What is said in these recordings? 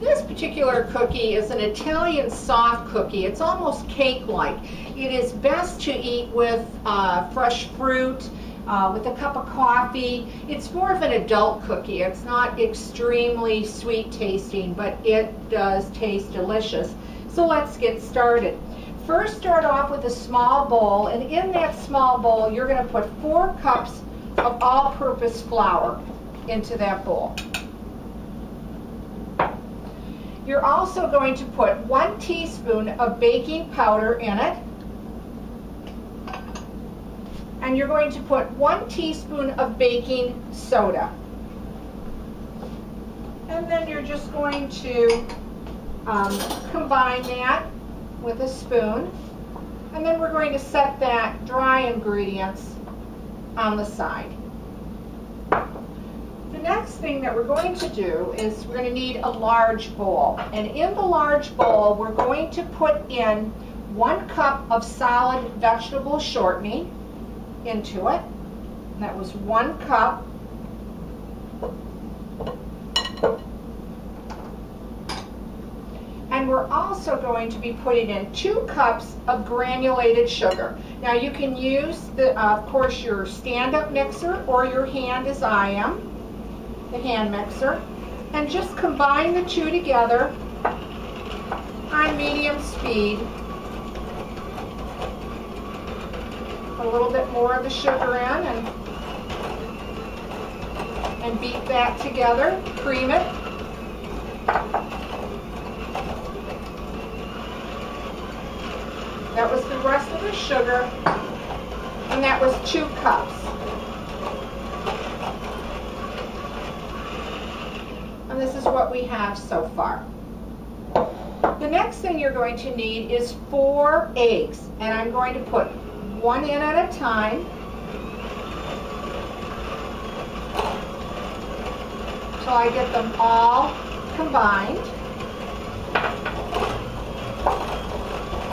This particular cookie is an Italian soft cookie. It's almost cake-like. It is best to eat with fresh fruit, with a cup of coffee. It's more of an adult cookie. It's not extremely sweet tasting, but it does taste delicious. So let's get started. First, start off with a small bowl, and in that small bowl, you're going to put 4 cups of all-purpose flour into that bowl. You're also going to put 1 teaspoon of baking powder in it. And you're going to put 1 teaspoon of baking soda. And then you're just going to combine that with a spoon. And then we're going to set that dry ingredients on the side. The next thing that we're going to do is we're going to need a large bowl. And in the large bowl, we're going to put in 1 cup of solid vegetable shortening into it. And that was 1 cup. And we're also going to be putting in 2 cups of granulated sugar. Now you can use, of course, your stand-up mixer or your hand, as I am, the hand mixer, and just combine the 2 together on medium speed. Put a little bit more of the sugar in and beat that together, cream it. That was the rest of the sugar, and that was 2 cups. And this is what we have so far. The next thing you're going to need is 4 eggs, and I'm going to put 1 in at a time. Until I get them all combined.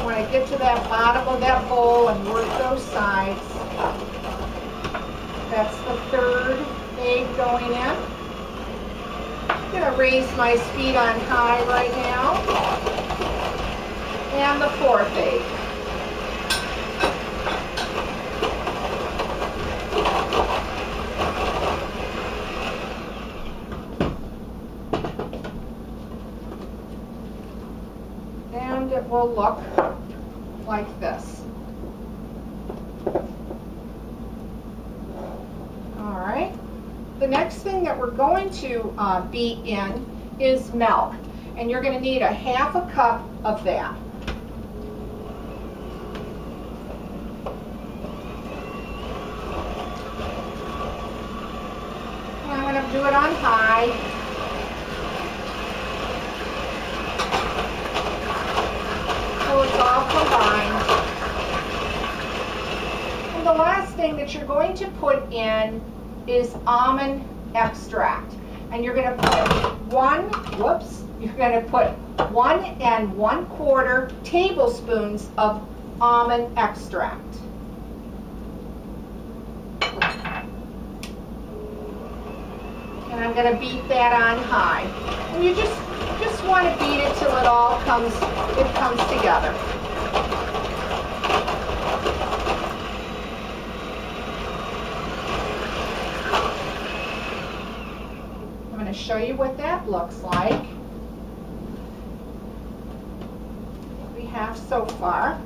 When I get to that bottom of that bowl and work those sides, that's the 3rd egg going in. I'm going to raise my speed on high right now. And the 4th egg. And it will look like this. All right. The next thing that we're going to beat in is milk, and you're going to need a 1/2 cup of that. And I'm going to do it on high. So it's all combined. And the last thing that you're going to put in is almond extract. And you're going to put 1 and 1/4 tablespoons of almond extract. And I'm going to beat that on high. And you just want to beat it till it all comes together. I'm going to show you what that looks like. What we have so far.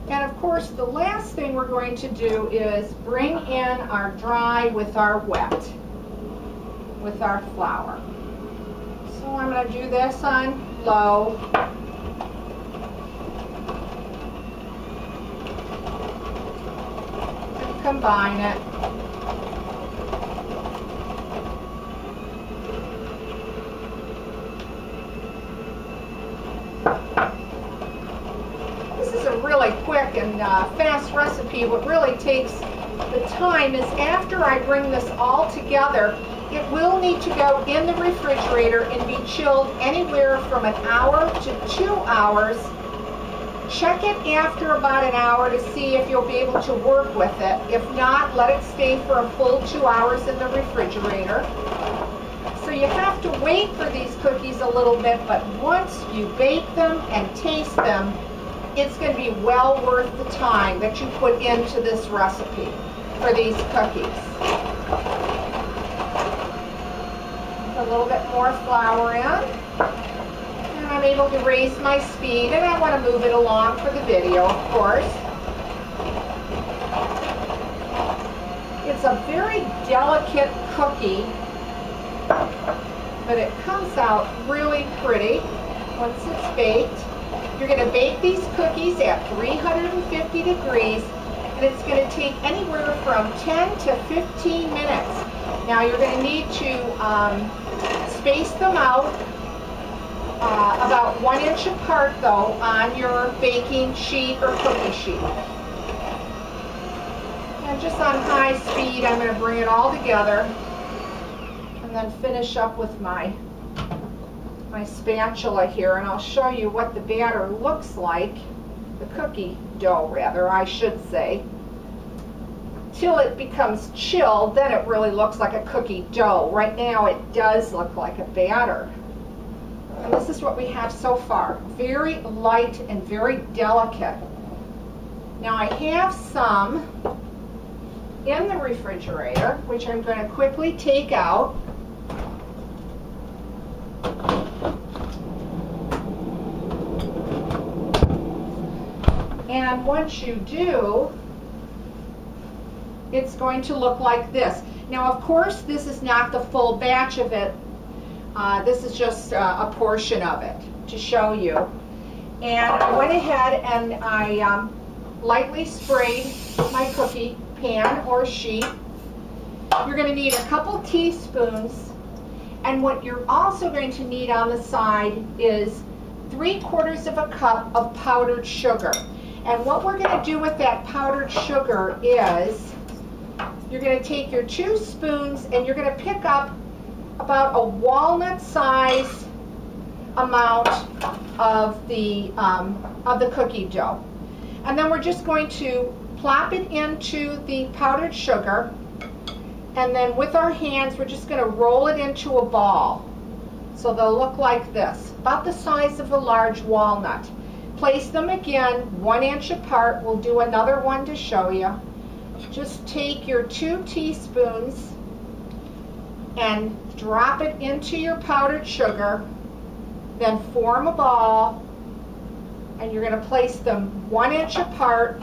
And of course, the last thing we're going to do is bring in our dry with our wet, with our flour. So I'm going to do this on low. And combine it. Really quick and fast recipe. What really takes the time is after I bring this all together, it will need to go in the refrigerator and be chilled anywhere from 1 hour to 2 hours Check it after about an hour to see if you'll be able to work with it. If not, let it stay for a full 2 hours in the refrigerator. So you have to wait for these cookies a little bit, but once you bake them and taste them, it's going to be well worth the time that you put into this recipe for these cookies. A little bit more flour in. And I'm able to raise my speed, and I want to move it along for the video, of course. It's a very delicate cookie, but it comes out really pretty once it's baked. You're going to bake these cookies at 350 degrees, and it's going to take anywhere from 10 to 15 minutes. Now you're going to need to space them out about 1 inch apart though on your baking sheet or cookie sheet. And just on high speed, I'm going to bring it all together and then finish up with my spatula here, and I'll show you what the batter looks like, the cookie dough rather, I should say. Till it becomes chilled, then it really looks like a cookie dough. Right now it does look like a batter. And this is what we have so far. Very light and very delicate. Now I have some in the refrigerator, which I'm going to quickly take out. And once you do, it's going to look like this. Now, of course, this is not the full batch of it. This is just a portion of it to show you. And I went ahead and I lightly sprayed my cookie pan or sheet. You're going to need a couple teaspoons, and what you're also going to need on the side is 3/4 of a cup of powdered sugar. And what we're going to do with that powdered sugar is you're going to take your 2 spoons and you're going to pick up about a walnut size amount of the cookie dough. And then we're just going to plop it into the powdered sugar, and then with our hands we're just going to roll it into a ball. So they'll look like this, about the size of a large walnut. Place them again 1 inch apart. We'll do another one to show you. Just take your 2 teaspoons and drop it into your powdered sugar, then form a ball, and you're going to place them 1 inch apart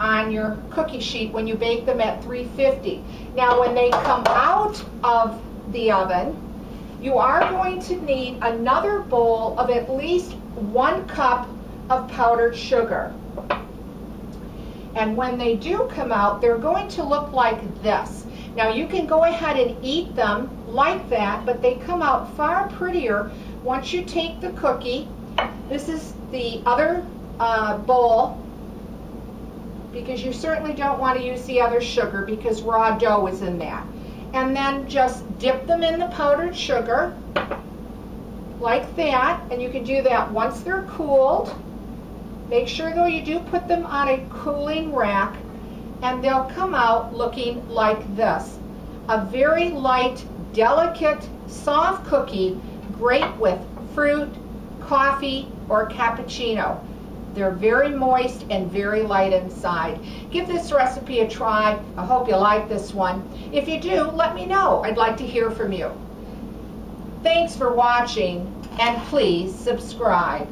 on your cookie sheet when you bake them at 350. Now when they come out of the oven, you are going to need another bowl of at least 1 cup of powdered sugar. And when they do come out, they're going to look like this. Now you can go ahead and eat them like that, but they come out far prettier once you take the cookie. This is the other bowl, because you certainly don't want to use the other sugar because raw dough is in that. And then just dip them in the powdered sugar like that, and you can do that once they're cooled. Make sure though you do put them on a cooling rack, and they'll come out looking like this. A very light, delicate, soft cookie, great with fruit, coffee, or cappuccino. They're very moist and very light inside. Give this recipe a try. I hope you like this one. If you do, let me know. I'd like to hear from you. Thanks for watching, and please subscribe.